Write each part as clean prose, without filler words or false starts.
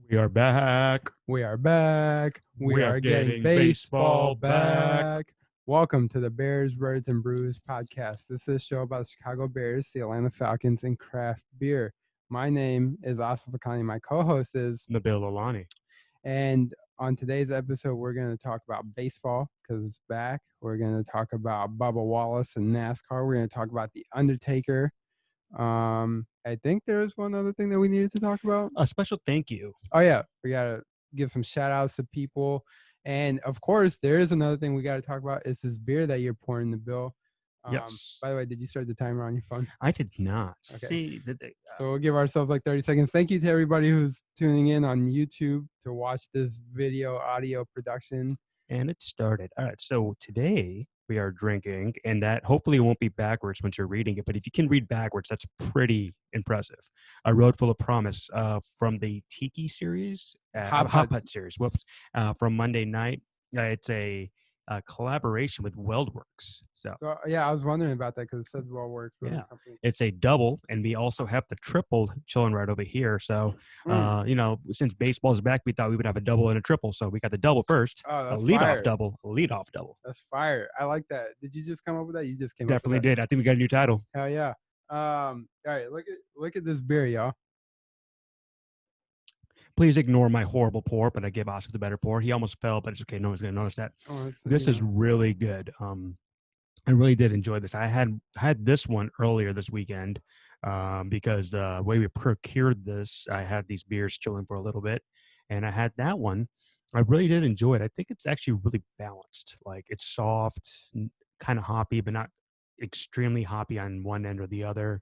We are back. We are back. We We are are getting getting baseball baseball back. back. Welcome to the Bears, Birds, and Brews podcast. This is a show about the Chicago Bears, the Atlanta Falcons, and craft beer. My name is Asif Akani. My co-host is Nabil Alani. And on today's episode, we're going to talk about baseball because it's back. We're going to talk about Bubba Wallace and NASCAR. We're going to talk about the Undertaker. I think there's one other thing that we needed to talk about. A special thank you. Oh yeah, we gotta give some shout outs to people. And of course, there is another thing we gotta talk about. It's this beer that you're pouring, the bill. Yes. By the way, did you start the timer on your phone? I did not. Okay. See, So we'll give ourselves like 30 seconds. Thank you to everybody who's tuning in on YouTube to watch this video audio production. and it started. All right. So today we are drinking, and that hopefully won't be backwards once you're reading it. But if you can read backwards, that's pretty impressive. A Road Full of Promise from the Tiki series, Hop Hot Hut. Hut series. Whoops. From Monday night. It's a collaboration with Weldworks. So Yeah, I was wondering about that because it says Well Works. Yeah. It's a double, and we also have the triple chilling right over here. So, since baseball's back, we thought we would have a double and a triple. So we got the double first, Oh, a that's leadoff fire. double, a leadoff double. That's fire. I like that. Did you just come up with that? You just came Definitely up with did. I think we got a new title. that. Hell yeah. All right, look at this beer, y'all. Please ignore my horrible pour, but I gave Oscar the better pour. He almost fell, but it's okay. No one's going to notice that. This is really good. I really did enjoy this. I had this one earlier this weekend because the way we procured this, I had these beers chilling for a little bit, and I had that one. I really did enjoy it. I think it's actually really balanced. Like it's soft, kind of hoppy, but not extremely hoppy on one end or the other.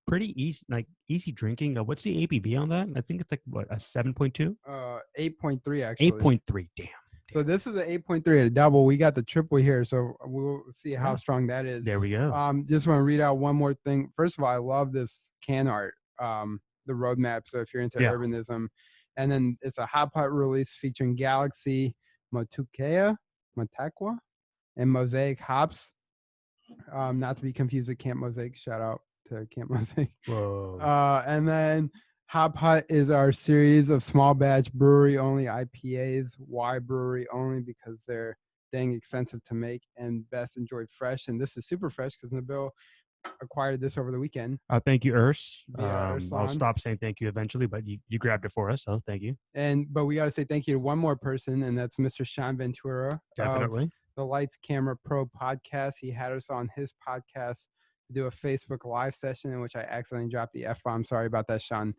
Pretty easy, like easy drinking. What's the ABV on that? I think it's like what, a 7.2? 8.3 actually. 8.3. Damn. So this is the 8.3 at a double. We got the triple here, so we'll see how strong that is. There we go. Just want to read out one more thing. First of all, I love this can art, the roadmap. So if you're into urbanism, and then it's a hot pot release featuring Galaxy, Motuekea, and Mosaic hops. Not to be confused with Camp Mosaic. Shout out to Camp Mosaic. Whoa. And then Hop Hut is our series of small batch brewery only IPAs. Why brewery only? Because they're dang expensive to make and best enjoyed fresh. And this is super fresh because Nabil acquired this over the weekend. Thank you, Urs. Urslan. I'll stop saying thank you eventually, but you grabbed it for us, so thank you. But we got to say thank you to one more person, and that's Mr. Sean Ventura. Definitely. The Lights Camera Pro podcast. He had us on his podcast to do a Facebook live session in which I accidentally dropped the F-bomb. Sorry about that, Sean.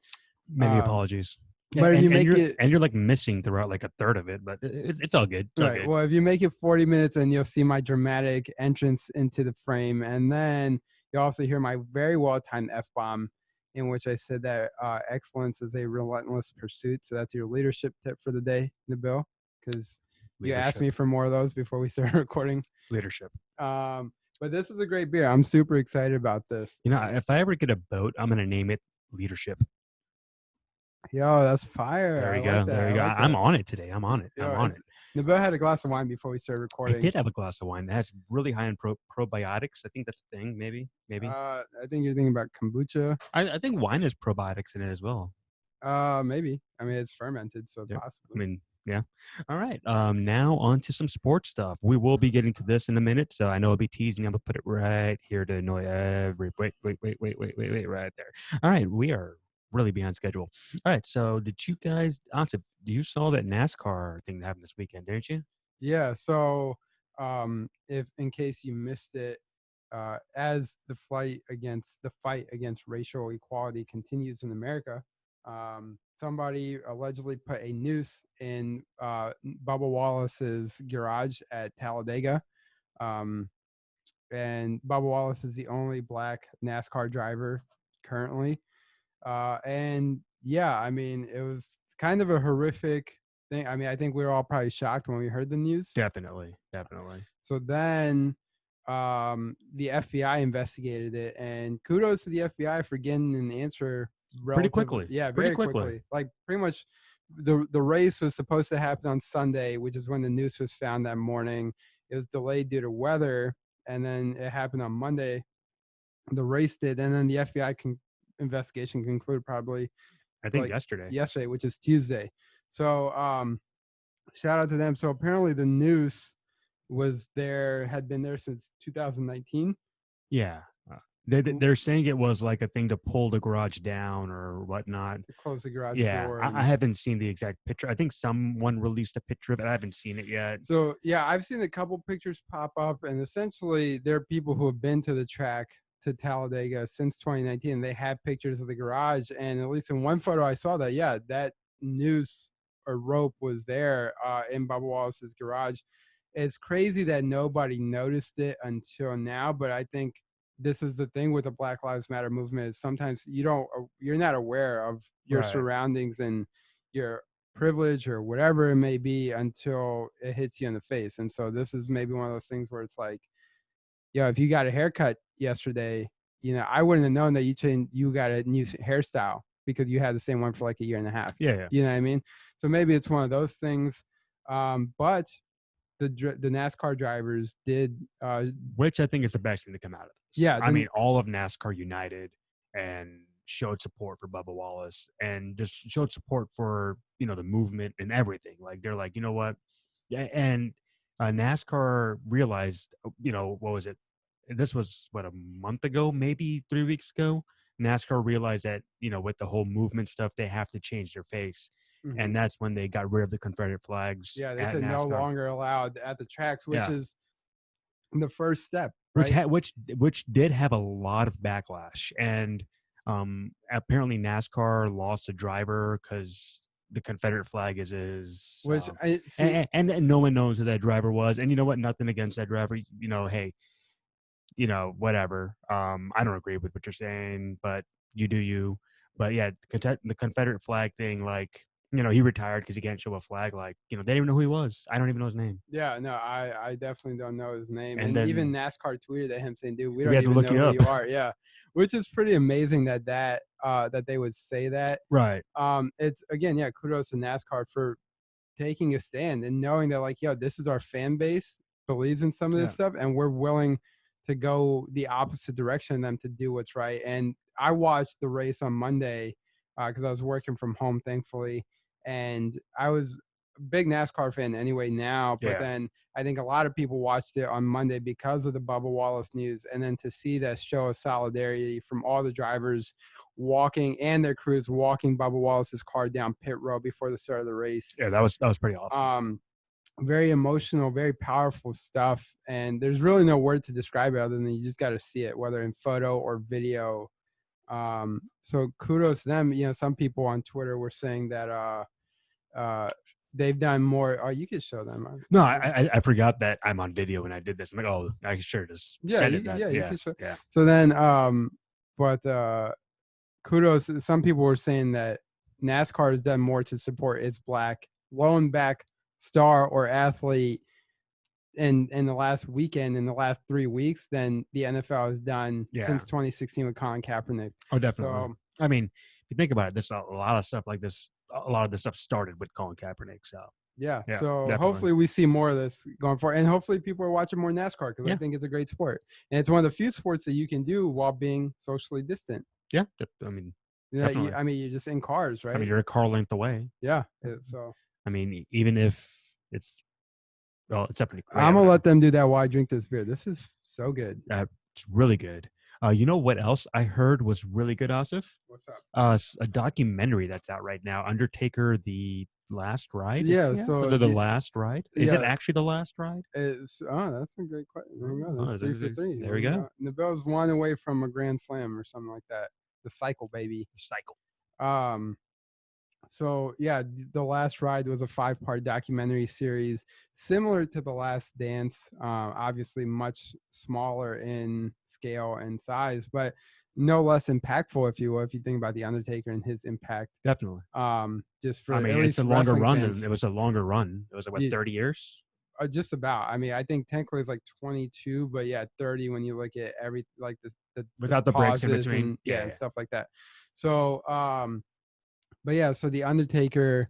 Many apologies. But if you make it, and you're like missing throughout like a third of it, but it's all good. It's all good. Well, if you make it 40 minutes, and you'll see my dramatic entrance into the frame, and then you'll also hear my very well-timed F-bomb, in which I said that excellence is a relentless pursuit. So that's your leadership tip for the day, Nabil, because you asked me for more of those before we started recording. Leadership. But this is a great beer. I'm super excited about this. If I ever get a boat, I'm gonna name it Leadership. Yo, that's fire. There you go. There you go. I'm on it today. I'm on it. I'm on it. Nabil had a glass of wine before we started recording. I did have a glass of wine. That's really high in probiotics. I think that's a thing. Maybe. I think you're thinking about kombucha. I think wine has probiotics in it as well. Maybe. I mean, it's fermented, so possibly. I mean, yeah. All right. Now on to some sports stuff. We will be getting to this in a minute, so I know I'll be teasing. I'm gonna put it right here to annoy every. Wait, right there. All right, we are really behind schedule. All right. So did you guys? Asif, you saw that NASCAR thing that happened this weekend, didn't you? Yeah. So, if in case you missed it, as the fight against racial equality continues in America, somebody allegedly put a noose in Bubba Wallace's garage at Talladega. And Bubba Wallace is the only black NASCAR driver currently. And yeah, I mean, it was kind of a horrific thing. I mean, I think we were all probably shocked when we heard the news. Definitely. So then the FBI investigated it, and kudos to the FBI for getting an answer pretty quickly. Yeah, very quickly. Like pretty much the race was supposed to happen on Sunday, which is when the noose was found that morning. It was delayed due to weather, and then it happened on Monday. The race did, and then the FBI investigation concluded probably I think like yesterday, which is Tuesday. So shout out to them. So apparently the noose had been there since 2019. Yeah. They're saying it was like a thing to pull the garage down or whatnot. To close the garage Yeah, door. I haven't seen the exact picture. I think someone released a picture of it. I haven't seen it yet. So yeah, I've seen a couple pictures pop up, and essentially there are people who have been to the track to Talladega since 2019. They had pictures of the garage, and at least in one photo I saw that that noose or rope was there in Bubba Wallace's garage. It's crazy that nobody noticed it until now, but I think this is the thing with the Black Lives Matter movement is sometimes you're not aware of your surroundings and your privilege or whatever it may be until it hits you in the face. And so this is maybe one of those things where it's like, if you got a haircut yesterday, I wouldn't have known that you got a new hairstyle because you had the same one for like a year and a half. Yeah. You know what I mean? So maybe it's one of those things. But the NASCAR drivers did, which I think is the best thing to come out of this. Yeah, I mean, all of NASCAR united and showed support for Bubba Wallace and just showed support for the movement and everything. Like they're like, you know what? Yeah, and NASCAR realized, what was it? This was a month ago, maybe 3 weeks ago. NASCAR realized that with the whole movement stuff, they have to change their face. Mm-hmm. And that's when they got rid of the Confederate flags. Yeah, they said NASCAR. No longer allowed at the tracks, which is the first step, right? Which did have a lot of backlash, and apparently NASCAR lost a driver because the Confederate flag is and no one knows who that driver was. And you know what? Nothing against that driver. Hey, whatever. I don't agree with what you're saying, but you do you. But yeah, the Confederate flag thing, like, he retired because he can't show a flag. Like, they didn't even know who he was. I don't even know his name. Yeah, no, I definitely don't know his name. And then, even NASCAR tweeted at him saying, dude, we don't even know who you are. Yeah. Which is pretty amazing that they would say that. Right. It's, again, kudos to NASCAR for taking a stand and knowing that, like, this is our fan base, believes in some of this stuff, and we're willing to go the opposite direction of them to do what's right. And I watched the race on Monday because I was working from home, thankfully, and I was a big NASCAR fan anyway now, but then I think a lot of people watched it on Monday because of the Bubba Wallace news, and then to see that show of solidarity from all the drivers walking and their crews walking Bubba Wallace's car down pit road before the start of the race. Yeah, that was pretty awesome. Very emotional, very powerful stuff, and there's really no word to describe it other than you just got to see it, whether in photo or video. So kudos to them. Some people on Twitter were saying that they've done more. Oh, you could show them. No, I forgot that I'm on video when I did this. I'm like, oh, I sure just said it. You can show. Yeah. So then, but kudos. Some people were saying that NASCAR has done more to support its black lone back star or athlete in the last weekend, in the last 3 weeks, than the NFL has done since 2016 with Colin Kaepernick. Oh, definitely. So, I mean, if you think about it, there's a lot of stuff like this. A lot of this stuff started with Colin Kaepernick. So so definitely. Hopefully we see more of this going forward, and hopefully people are watching more NASCAR because I think it's a great sport, and it's one of the few sports that you can do while being socially distant. Yeah, I mean, definitely. I mean, you're just in cars, right? I mean, you're a car length away. Yeah. So I mean, even if it's definitely. I'm gonna let them do that while I drink this beer. This is so good. It's really good. You know what else I heard was really good, Asif? What's up? A documentary that's out right now, Undertaker, The Last Ride. Yeah, so the Last Ride. Is it actually The Last Ride? That's a great question. There we go. That's 3 for 3. There we go. Nabil's one away from a grand slam or something like that. The cycle, baby. The cycle. So yeah, The Last Ride was a 5-part documentary series similar to The Last Dance, obviously much smaller in scale and size, but no less impactful, if you will, if you think about the Undertaker and his impact. Definitely. Just for, I mean, it's a longer run. It was a longer run. It was like, what, 30 years? Just about. I mean, I think technically it's like 22, but 30 when you look at every, like the without the breaks in between, and stuff like that. So, but so the Undertaker,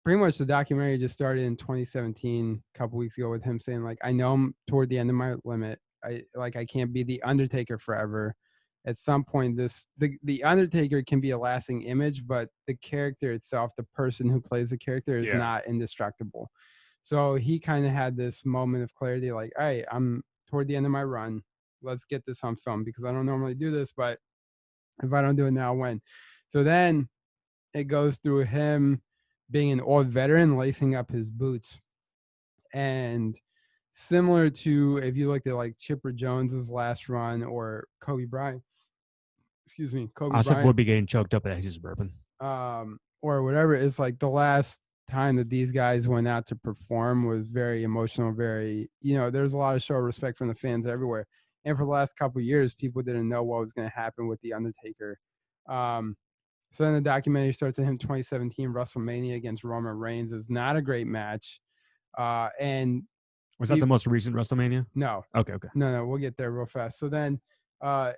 pretty much the documentary just started in 2017, a couple weeks ago, with him saying, like, I know I'm toward the end of my limit. I can't be the Undertaker forever. at some point the Undertaker can be a lasting image, but the character itself, the person who plays the character, is not indestructible. So he kind of had this moment of clarity, like, all right, I'm toward the end of my run. Let's get this on film, because I don't normally do this, but if I don't do it now, when? So then it goes through him being an old veteran, lacing up his boots. And similar to if you looked at like Chipper Jones's last run, or Kobe Bryant, Kobe Asif Bryant, would be getting choked up at his bourbon. or whatever. It's like the last time that these guys went out to perform was very emotional, very, there's a lot of show of respect from the fans everywhere. And for the last couple of years, people didn't know what was going to happen with the Undertaker. So then the documentary starts in him 2017 WrestleMania against Roman Reigns. Is not a great match. And was that the most recent WrestleMania? No. Okay. No, we'll get there real fast. So then,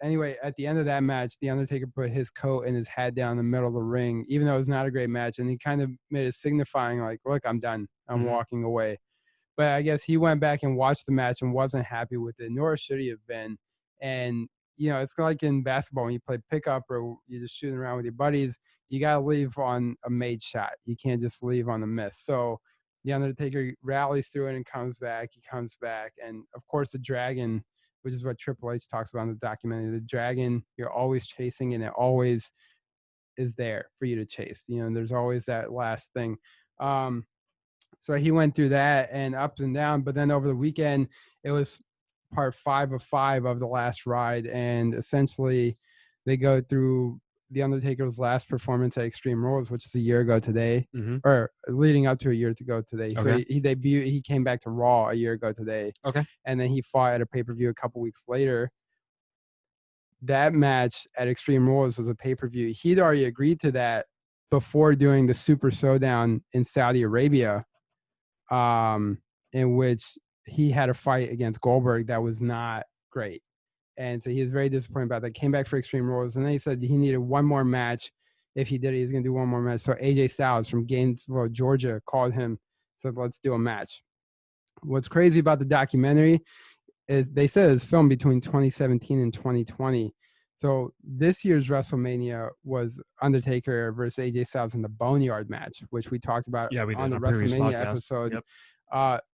anyway, at the end of that match, the Undertaker put his coat and his hat down in the middle of the ring, even though it was not a great match, and he kind of made it signifying, like, look, I'm done. I'm walking away. But I guess he went back and watched the match and wasn't happy with it, nor should he have been. And it's like in basketball when you play pickup or you're just shooting around with your buddies, you got to leave on a made shot. You can't just leave on a miss. So the Undertaker rallies through it and comes back. He comes back. And, of course, the dragon, which is what Triple H talks about in the documentary, the dragon, you're always chasing, and it always is there for you to chase. There's always that last thing. So he went through that and up and down. But then over the weekend, it was part 5 of 5 of the last ride. And essentially, they go through the Undertaker's last performance at Extreme Rules, which is a year ago today, or leading up to a year ago today. Okay. So he debuted. He came back to Raw a year ago today. Okay. And then he fought at a pay-per-view a couple weeks later. That match at Extreme Rules was a pay-per-view. He'd already agreed to that before doing the Super Showdown in Saudi Arabia, in which he had a fight against Goldberg that was not great. And so he was very disappointed about that. Came back for Extreme Rules, and then he said he needed one more match. If he did it, he's going to do one more match. So AJ Styles from Gainesville, Georgia, called him, said, let's do a match. What's crazy about the documentary is they said it's filmed between 2017 and 2020. So this year's WrestleMania was Undertaker versus AJ Styles in the Boneyard match, which we talked about on the WrestleMania episode. Yep.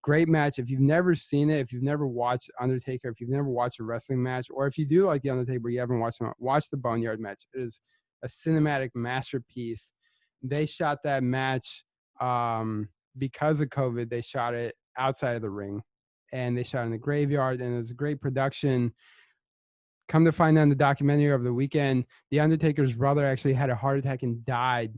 Great match. If you've never seen it, if you've never watched Undertaker, if you've never watched a wrestling match, or if you do like the Undertaker but you haven't watched it, watch the Boneyard match. It is a cinematic masterpiece. They shot that match because of COVID. They shot it outside of the ring, and they shot in the graveyard, and it was a great production. Come to find out in the documentary over the weekend, the Undertaker's brother actually had a heart attack and died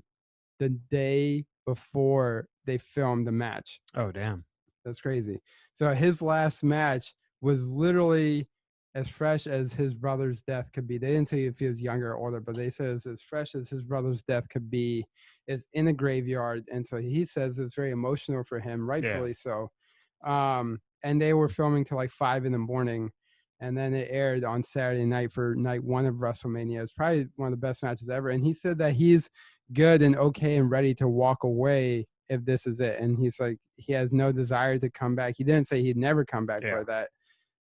the day before they filmed the match. Oh, damn. That's crazy. So his last match was literally as fresh as his brother's death could be. They didn't say if he was younger or older, but they said it's as fresh as his brother's death could be. Is in the graveyard. And so he says it's very emotional for him, rightfully so. And they were filming till like 5 a.m. And then it aired on Saturday night for night 1 of WrestleMania. It's probably one of the best matches ever. And he said that he's good and okay and ready to walk away if this is it. And he's like, he has no desire to come back. He didn't say he'd never come back, but that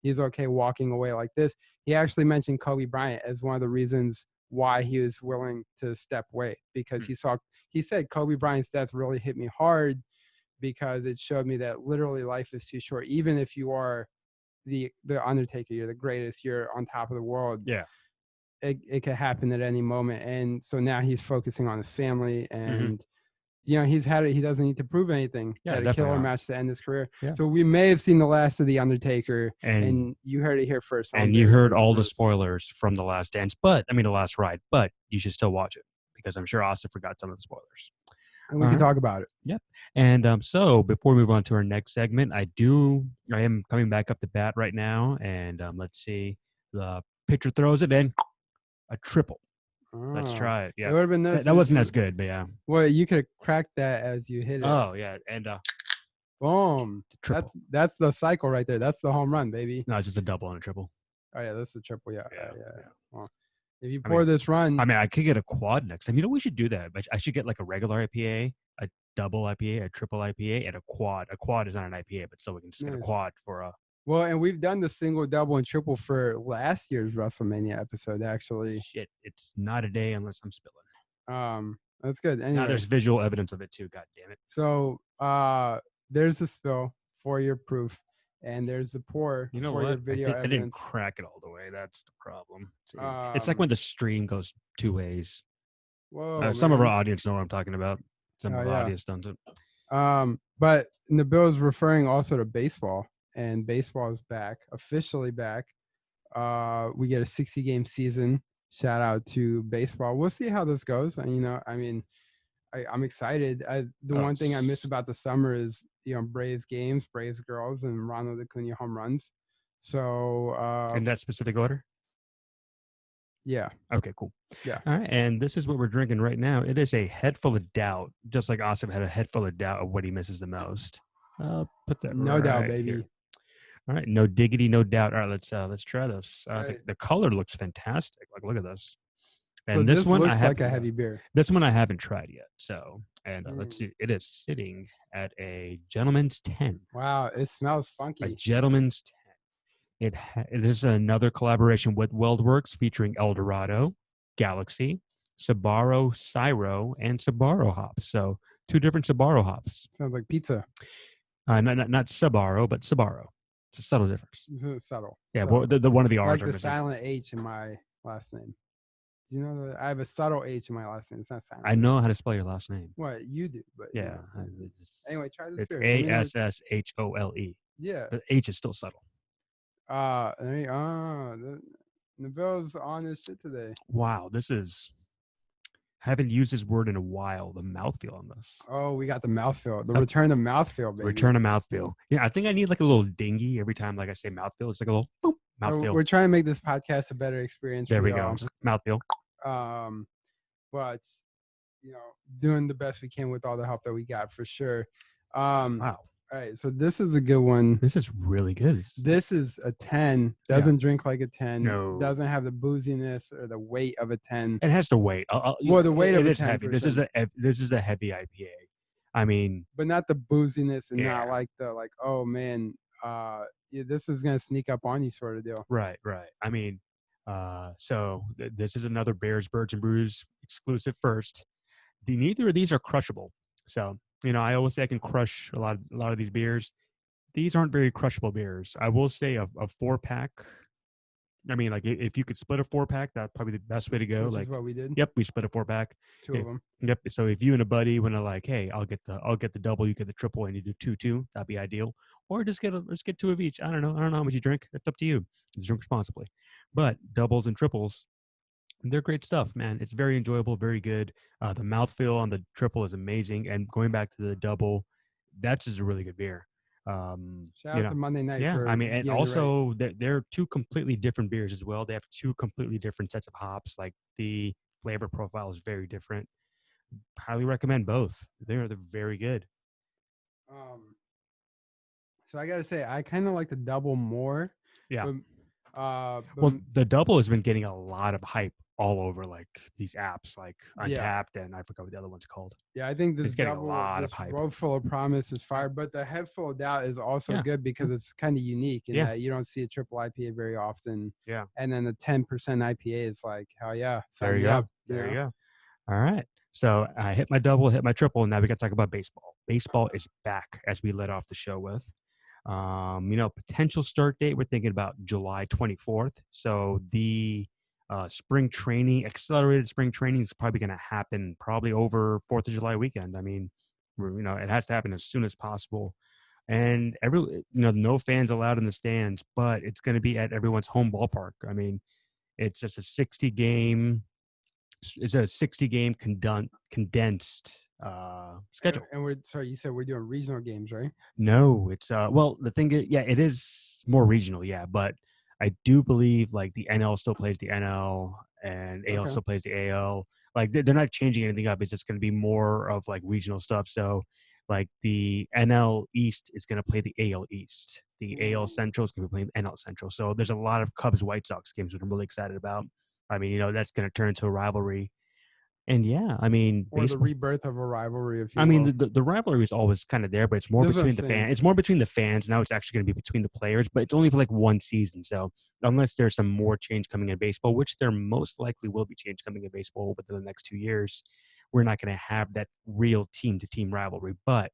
he's okay walking away like this. He actually mentioned Kobe Bryant as one of the reasons why he was willing to step away, because he said Kobe Bryant's death really hit me hard, because it showed me that literally life is too short. Even if you are the Undertaker, you're the greatest, you're on top of the world. Yeah. It could happen at any moment. And so now he's focusing on his family, and he's had it. He doesn't need to prove anything. Yeah, he had a killer match to end his career. Yeah. So we may have seen the last of the Undertaker, and you heard it here first. And you heard all the spoilers from the last dance, the last ride, but you should still watch it, because I'm sure Austin forgot some of the spoilers. And we can talk about it. Yep. And so before we move on to our next segment, I am coming back up to bat right now. And let's see. The pitcher throws it in. A triple. Let's try it. Yeah. It would have been nice. That wasn't as good, but yeah. Well, you could have cracked that as you hit it. Oh, yeah. And boom. Triple. That's the cycle right there. That's the home run, baby. No, it's just a double and a triple. Oh, yeah. That's the triple. Yeah. Well, if you pour this run. I could get a quad next time. We should do that. I should get like a regular IPA, a double IPA, a triple IPA, and a quad. A quad is not an IPA, but still we can just get a quad for Well, and we've done the single, double, and triple for last year's WrestleMania episode. Actually, Shit, it's not a day unless I'm spilling. that's good. Now Anyway, there's visual evidence of it too. God damn it. so there's the spill for your proof, and there's the pour You know for your what? video I didn't evidence. crack it all the way. That's the problem. It's like Um, when the stream goes two ways. whoa, Some of our man. audience know what I'm talking about. Some Oh of our yeah. audience doesn't. But Nabil is referring also to baseball, and baseball is back, officially back. We get a 60 game season. Shout out to baseball. We'll see how this goes. And I mean, I'm excited. The one thing I miss about the summer is Braves games, Braves girls, and Ronald Acuna home runs. So In that specific order? yeah. Okay, cool. Yeah. All right, and this is what we're drinking right now. It is a head full of doubt, just like Austin had a head full of doubt of what he misses the most. I'll put that No doubt, right baby. here. All right, no diggity, no doubt. All right, let's try this. Right. The color looks fantastic. Like, look at this. So And this one looks I like haven't. a heavy beer. This one I haven't tried yet. So, and let's see. It is sitting at a gentleman's 10. Wow, it smells A funky. gentleman's 10. It is another collaboration with WeldWorks featuring El Dorado, Galaxy, Sabaro, Syro, and Sabaro hops. So 2 different Sabaro hops. Sounds like pizza. Not Sabaro, but Sabaro. It's a subtle difference. It's subtle. Yeah, subtle. well, the one of the R's like are the missing. silent H in my last name. Do you know that I have a subtle H in my last name? It's not silent. I know how to spell your last name. What you do, but Yeah. Anyway, try this It's beer. ASSHOLE. Yeah. The H is still subtle. Nabil's on his shit today. Wow, haven't used this word in a while. The mouthfeel on this. Oh, we got the mouthfeel. The return of mouthfeel, baby. Return of mouthfeel. Yeah, I think I need like a little dingy every time like I say mouthfeel. It's like a little boop, mouthfeel. We're trying to make this podcast a better experience. There for we y'all. go. Mouthfeel. But doing the best we can with all the help that we got for sure. Wow. All right, so this is a good one. This is really good. This is a 10. Doesn't drink like a 10. No. Doesn't have the booziness or the weight of a 10. It has to weight. Well, the weight of a 10. Heavy. This is a heavy IPA. I mean, but not the booziness and yeah. not like the oh man, this is gonna sneak up on you sort of deal. Right. I mean, so this is another Bears, Birds, and Brews exclusive first. Neither of these are crushable. So, I always say I can crush a lot of these beers. These aren't very crushable beers. I will say a 4-pack. I mean, like if you could split a 4-pack, that's probably the best way to go. Which like is what we did. Yep, we split a 4-pack. 2 of them. Yep. So if you and a buddy want to like, hey, I'll get the double, you get the triple, and you do 2, that'd be ideal. Or just get 2 of each. I don't know how much you drink. It's up to you. Just drink responsibly. But doubles and triples, they're great stuff, man. It's very enjoyable, very good. The mouthfeel on the triple is amazing. And going back to the double, that's just a really good beer. Shout out to Monday Night. Yeah, for I mean, and also right. they're 2 completely different beers as well. They have 2 completely different sets of hops. Like the flavor profile is very different. Highly recommend both. They're very good. So I gotta say, I kind of like the double more. Yeah. Well, the double has been getting a lot of hype all over like these apps like Untapped and I forgot what the other one's called. Yeah, I think this getting a lot of hype. Road Full of Promise is fire, but the Head Full of Doubt is also good because it's kind of unique in that you don't see a triple IPA very often. Yeah. And then the 10% IPA is like, hell yeah. There you go. There you go. All right. So I hit my double, hit my triple, and now we got to talk about baseball. Baseball is back, as we led off the show with. Potential start date, we're thinking about July 24th. So the accelerated spring training is probably going to happen probably over 4th of July weekend. I mean, it has to happen as soon as possible. And no fans allowed in the stands, but it's going to be at everyone's home ballpark. I mean, it's just a 60-game condensed schedule. And you said we're doing regional games, right? No, it's the thing is, it is more regional, but I do believe like the NL still plays the NL and AL still plays the AL. Like they're not changing anything up. It's just going to be more of like regional stuff. So like the NL East is going to play the AL East. The AL Central is going to be playing the NL Central. So there's a lot of Cubs White Sox games, which I'm really excited about. I mean, that's going to turn into a rivalry. And yeah, I mean, or the baseball. rebirth of a rivalry, if I you mean, will. the rivalry is always kind of there, but it's more That's what I'm between the saying. fans. It's more between the fans. Now it's actually going to be between the players, but it's only for like one season. So unless there's some more change coming in baseball, which there most likely will be change coming in baseball within the next 2 years, we're not going to have that real team to team rivalry. But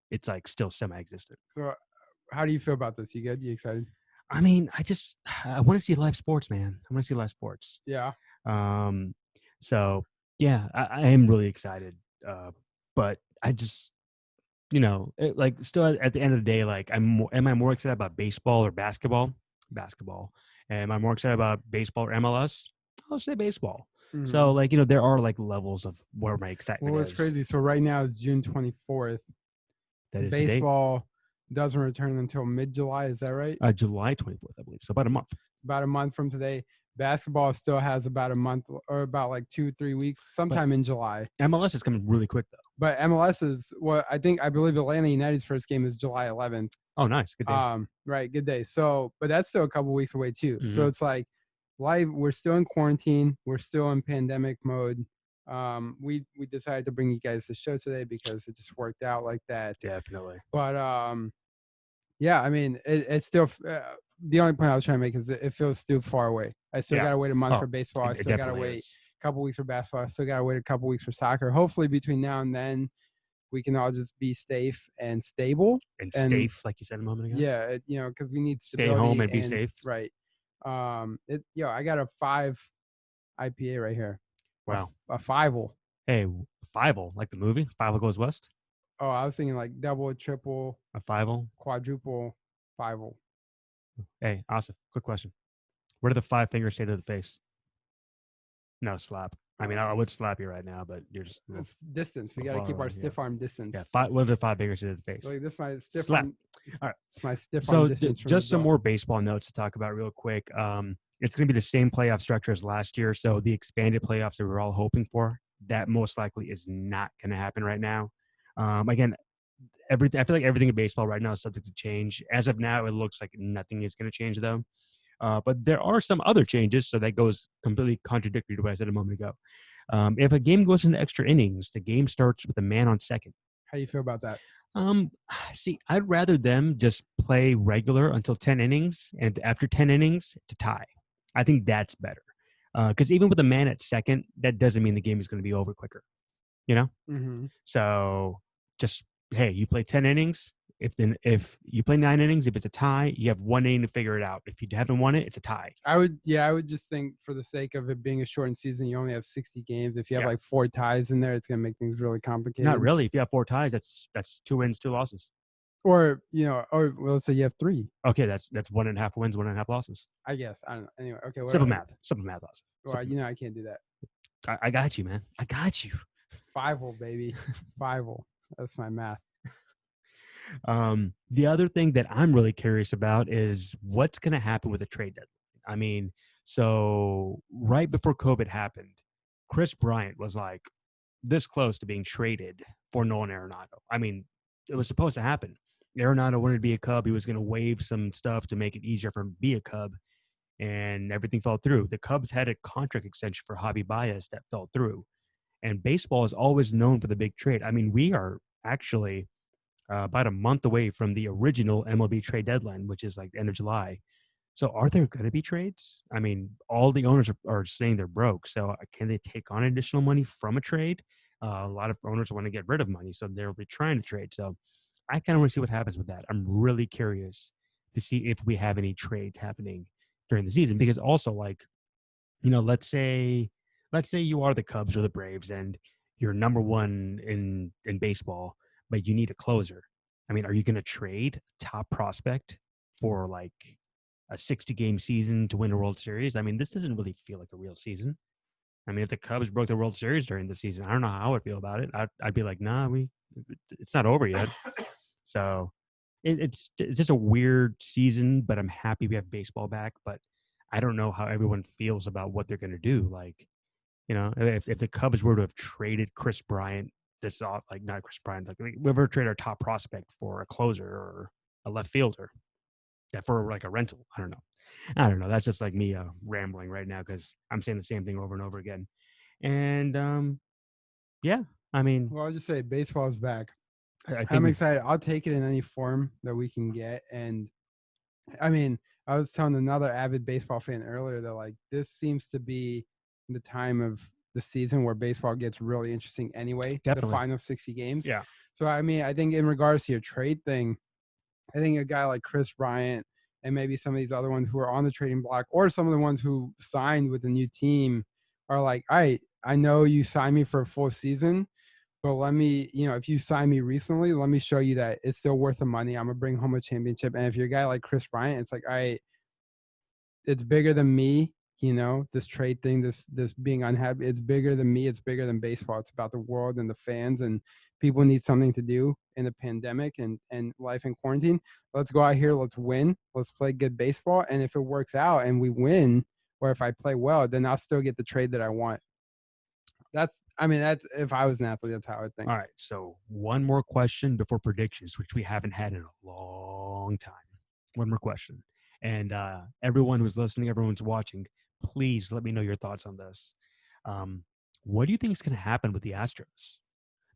it's like still semi-existent. So, how do you feel about this? You good? You excited? I mean, I want to see live sports, man. I want to see live sports. Yeah. Um, so yeah, I am really excited. But I just, like still at the end of the day, like am I more excited about baseball or basketball? Basketball. Am I more excited about baseball or MLS? I'll say baseball. So Mm-hmm. like, there are like levels of where my excitement Well, it's is. crazy. So right now it's June 24th. That is the date. Baseball doesn't return until mid-July. Is that right? July 24th, I believe. So about a month. About a month from today. Basketball still has about a month or about like 2-3 weeks, But sometime in July. MLS is coming really quick though. But MLS is what I believe Atlanta United's first game is July 11th. Oh, nice. Good day. Right, good day. So, but that's still a couple weeks away too. Mhm. So it's like live. We're still in quarantine. We're still in pandemic mode. We decided to bring you guys the show today because it just worked out like that. Definitely. But yeah, I mean, it's still the only point I was trying to make is it feels still far away. I still Yeah. gotta wait a month Oh, for baseball. I it still gotta definitely wait is. a couple weeks for basketball. I still gotta wait a couple weeks for soccer. Hopefully, between now and then, we can all just be safe and stable. And And safe, like you said a moment ago. yeah, because we need Stay home stability and be and safe. right. I got a 5 IPA right here. Wow. A 5-will. Hey, Five-O, like the movie, Five-O Goes West. Oh, I was thinking like double, triple, A Five-O. quadruple, 5-will. Hey, Asif, quick question. What do the five fingers say to the face? No, slap. I mean, I would slap you right now, but you're just It's distance. We got to keep our stiff arm distance. Yeah, what are the five fingers say to the face? Like this, my stiff Slap. arm. All right. It's my stiff So arm distance. just some more baseball notes to talk about real quick. It's going to be the same playoff structure as last year. So the expanded playoffs that we're all hoping for, that most likely is not going to happen right now. Again, I feel like everything in baseball right now is subject to change. As of now, it looks like nothing is going to change though. But there are some other changes, so that goes completely contradictory to what I said a moment ago. If a game goes into extra innings, the game starts with a man on second. How do you feel about that? See, I'd rather them just play regular until 10 innings, and after 10 innings, to tie. I think that's better. Because even with a man at second, that doesn't mean the game is going to be over quicker. Mm-hmm. So just, hey, you play 10 innings. If you play 9 innings, if it's a tie, you have 1 inning to figure it out. If you haven't won it, it's a tie. I would just think for the sake of it being a shortened season, you only have 60 games. If you have like 4 ties in there, it's gonna make things really complicated. Not really. If you have 4 ties, that's 2 wins, 2 losses. Or well, let's say you have 3. Okay, that's 1.5 wins, 1.5 losses. I guess I don't know. Anyway, okay. Simple math. Losses. Well, I can't do that. I got you, man. I got you. 5-will, baby. 5-will. That's my math. The other thing that I'm really curious about is what's going to happen with the trade deadline. I mean, so right before COVID happened, Chris Bryant was like this close to being traded for Nolan Arenado. I mean, it was supposed to happen. Arenado wanted to be a Cub. He was going to waive some stuff to make it easier for him to be a Cub, and everything fell through. The Cubs had a contract extension for Javi Baez that fell through. And baseball is always known for the big trade. I mean, we are actually about a month away from the original MLB trade deadline, which is like the end of July. So are there going to be trades? I mean, all the owners are saying they're broke. So can they take on additional money from a trade? A lot of owners want to get rid of money, so they'll be trying to trade. So I kind of want to see what happens with that. I'm really curious to see if we have any trades happening during the season, because also like, let's say you are the Cubs or the Braves and you're number one in baseball, but you need a closer. I mean, are you going to trade a top prospect for like a 60-game season to win a World Series? I mean, this doesn't really feel like a real season. I mean, if the Cubs broke the World Series during the season, I don't know how I would feel about it. I'd be like, nah, it's not over yet. So it's just a weird season, but I'm happy we have baseball back. But I don't know how everyone feels about what they're going to do. Like, if the Cubs were to have traded Chris Bryant this off, like not Chris Bryant, like we ever trade our top prospect for a closer or a left fielder, for like a rental. I don't know. That's just like me rambling right now because I'm saying the same thing over and over again. And Yeah, I mean, Well, I'll just say baseball's back. I think I'm we've excited. I'll take it in any form that we can get. And I mean, I was telling another avid baseball fan earlier that like this seems to be the time of the season where baseball gets really interesting anyway, the definitely. final 60 games. Yeah, So I mean, I think in regards to your trade thing, I think a guy like Chris Bryant and maybe some of these other ones who are on the trading block or some of the ones who signed with the new team are like, all right, I know you signed me for a full season, but let me, if you sign me recently, let me show you that it's still worth the money. I'm gonna bring home a championship. And if you're a guy like Chris Bryant, it's like, all right, it's bigger than me. This trade thing, this being unhappy, it's bigger than me. It's bigger than baseball. It's about the world and the fans, and people need something to do in the pandemic and life in quarantine. Let's go out here. Let's win. Let's play good baseball. And if it works out and we win, or if I play well, then I'll still get the trade that I want. That's if I was an athlete, that's how I would think. all right. So one more question before predictions, which we haven't had in a long time. One more question, and everyone who's listening, everyone's watching, please let me know your thoughts on this. Um, what do you think is going to happen with the Astros?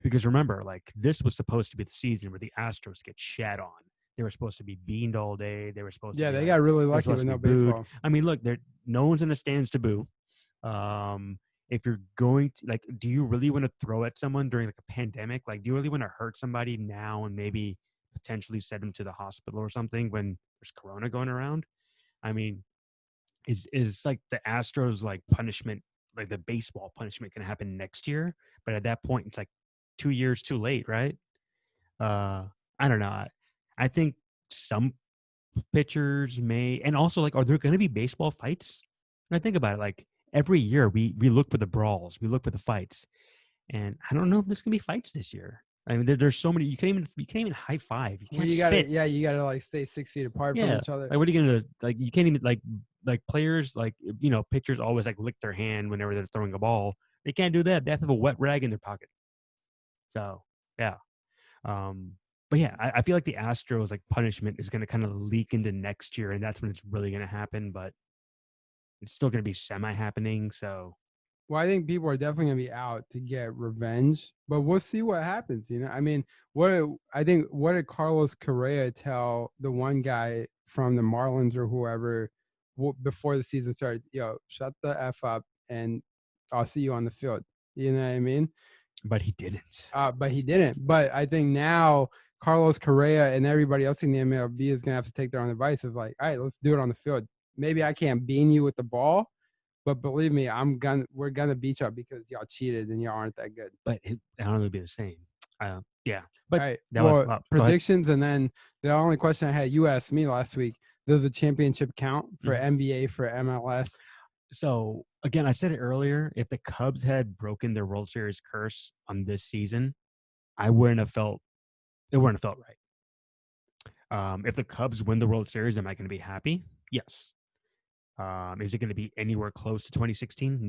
Because remember, like this was supposed to be the season where the Astros get shat on. They were supposed to be beamed all day. They were supposed to Yeah, be they like got really they're lucky supposed with to be no booed. baseball. I mean, look, there no one's in the stands to boo. If you're going to like, do you really want to throw at someone during like a pandemic? Like, do you really want to hurt somebody now and maybe potentially send them to the hospital or something when there's corona going around? I mean, is like the Astros like punishment, like the baseball punishment, can happen next year? But at that point, it's like 2 years too late, right? I don't know. I think some pitchers may, and also like, are there going to be baseball fights? And I think about it, like every year we look for the brawls, we look for the fights, and I don't know if there's going to be fights this year. I mean, there's so many. You can't even high five. You Well, can't spit. you gotta like stay 6 feet apart from Yeah, each other. like what are you gonna like? You can't even like players like pitchers always like lick their hand whenever they're throwing a ball. They can't do that. They have to have a wet rag in their pocket. So yeah, um, but yeah, I feel like the Astros like punishment is going to kind of leak into next year, and that's when it's really going to happen. But it's still going to be semi happening. So Well, I think people are definitely gonna be out to get revenge, but we'll see what happens. I mean, what did Carlos Correa tell the one guy from the Marlins or whoever before the season started? Yo, shut the f up, and I'll see you on the field. You know what I mean? but he didn't. But he didn't. But I think now Carlos Correa and everybody else in the MLB is gonna have to take their own advice of like, all right, let's do it on the field. Maybe I can't bean you with the ball, but believe me, we're gonna beat y'all because y'all cheated and y'all aren't that good. But I don't know, it'd be the same. Yeah, All but right. that was Well, go ahead. predictions, and then the only question I had, you asked me last week, does the championship count for Mhm. NBA for MLS? So again, I said it earlier. If the Cubs had broken their World Series curse on this season, I wouldn't have felt it. Wouldn't have felt right. If the Cubs win the World Series, am I going to be happy? Yes. Is it going to be anywhere close to 2016?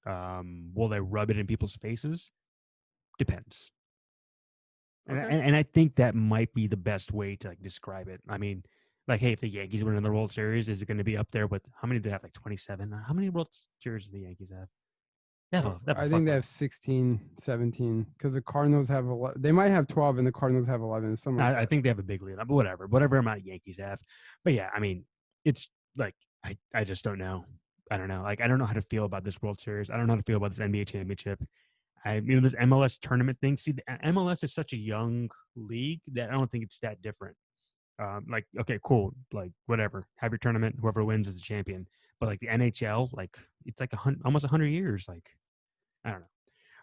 No. Will they rub it in people's faces? Depends. And, Okay. and I think that might be the best way to like describe it. I mean, like, hey, if the Yankees win the World Series, is it going to be up there with how many do they have? Like 27? How many World Series do the Yankees have? They have a I fuck think they ton. have 16, 17 because the Cardinals have 11. They might have 12 and the Cardinals have 11, something like I that. think they have a big lead, but whatever amount Yankees have. But yeah, I mean, it's like I just don't know. I don't know. Like I don't know how to feel about this World Series. I don't know how to feel about this NBA championship. This MLS tournament thing. See, the MLS is such a young league that I don't think it's that different. Like okay, cool, like whatever. Have your tournament. Whoever wins is the champion. But like the NHL, like it's like almost 100 years. Like I don't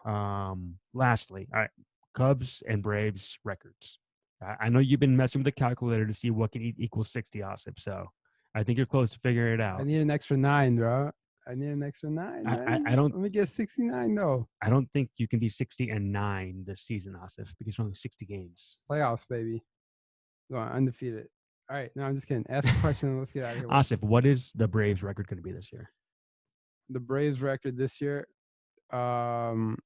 know. Lastly, all right, Cubs and Braves records. I know you've been messing with the calculator to see what can equal 60, Osip. So I think you're close to figuring it I out. need an extra 9, bro. I need an extra 9, I man. don't Let me get 69 though. I don't think you can be 60-9 this season, Osif, because it's only 60 games. Playoffs, baby. Going undefeated. All right, no, I'm just kidding. Ask a question and let's get out of here. Osif, what is the Braves record going to be this year? The Braves record this year. Um,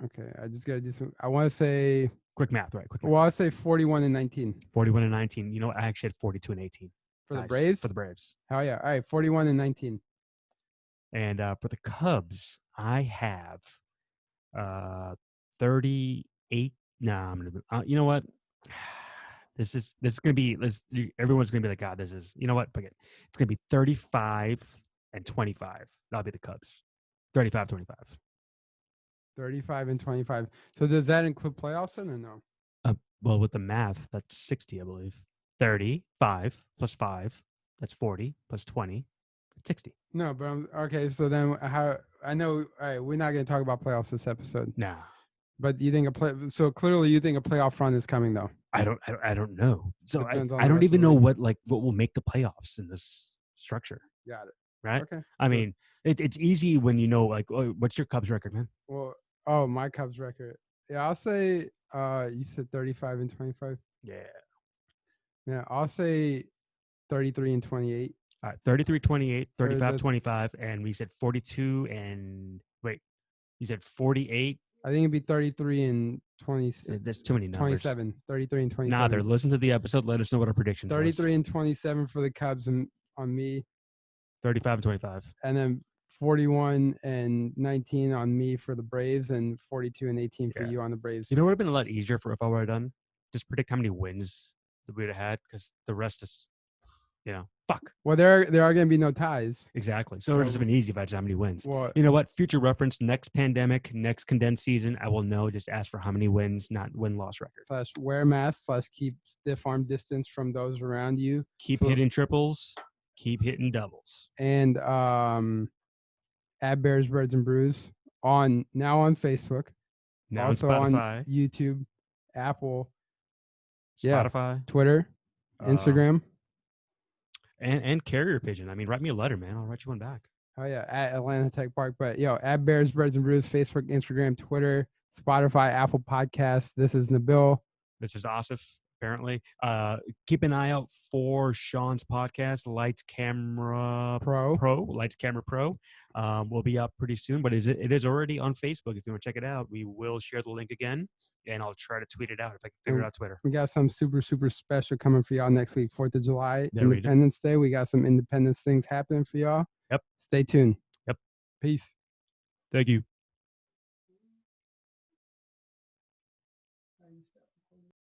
okay, I just gotta do some. I want to say. Quick math, right? Quick math. Well, I'll say 41-19 41-19. You know what? I actually had 42-18. for the Nice for Braves. the Braves. Hell yeah! All right, 41-19. And for the Cubs, I have 38. Nah, I'm gonna. You know what? This is gonna be. Everyone's gonna be like, God, this is. You know what? Forget. It's gonna be 35 and 25. That'll be the Cubs. 35-25. 35 and 25. So does that include playoffs then or no? Well, with the math, that's 60, I believe. 35 plus 5, that's 40 plus 20, that's 60. No, but okay. So then, how I know? All right, we're not going to talk about playoffs this episode. Nah, But you think so clearly you think a playoff run is coming though. I don't know. So Depends on I the don't rest of even the know league. what will make the playoffs in this structure, Got it. right? Okay. I mean, it's easy when you know, like, what's your Cubs record, man? Well, my Cubs record. Yeah, I'll say. You said 35 and 25. Yeah. Yeah, I'll say 33 and 28. All right, 33-28, Or 35-25, and we said 42 and wait, you said 48. I think it'd be 33 and 20. That's too many numbers. 27. 33 and 27. Nah, they're listen to the episode. Let us know what our predictions 33 and 27 for the Cubs and on me. 35 and 25. And then 41 and 19 on me for the Braves, and 42 and 18 for you on the Braves. You know what would have been a lot easier for if I would have done? Just predict how many wins that we would have had, because the rest is, fuck. Well, there are going to be no ties. Exactly. So it would have been easy if I just how many wins. Well, you know what? Future reference, next pandemic, next condensed season, I will know. Just ask for how many wins, not win-loss record. / wear masks / keep stiff arm distance from those around you. Keep hitting triples. Keep hitting doubles. And at Bears, Birds, and Brews on Facebook. Now also on Spotify. On YouTube, Apple, Spotify, Twitter, Instagram. And carrier pigeon. I mean, write me a letter, man. I'll write you one back. Oh yeah, at Atlanta Tech Park. But at Bears, Birds, and Brews, Facebook, Instagram, Twitter, Spotify, Apple Podcasts. This is Nabil. This is Asif, apparently. Keep an eye out for Sean's podcast, Lights Camera Pro. Lights Camera Pro. Will be up pretty soon, but it is already on Facebook. If you want to check it out, we will share the link again, and I'll try to tweet it out if I can figure it out Twitter. We got some super, super special coming for y'all next week, 4th of July, Independence Day. We got some Independence things happening for y'all. Yep. Stay tuned. Yep. Peace. Thank you.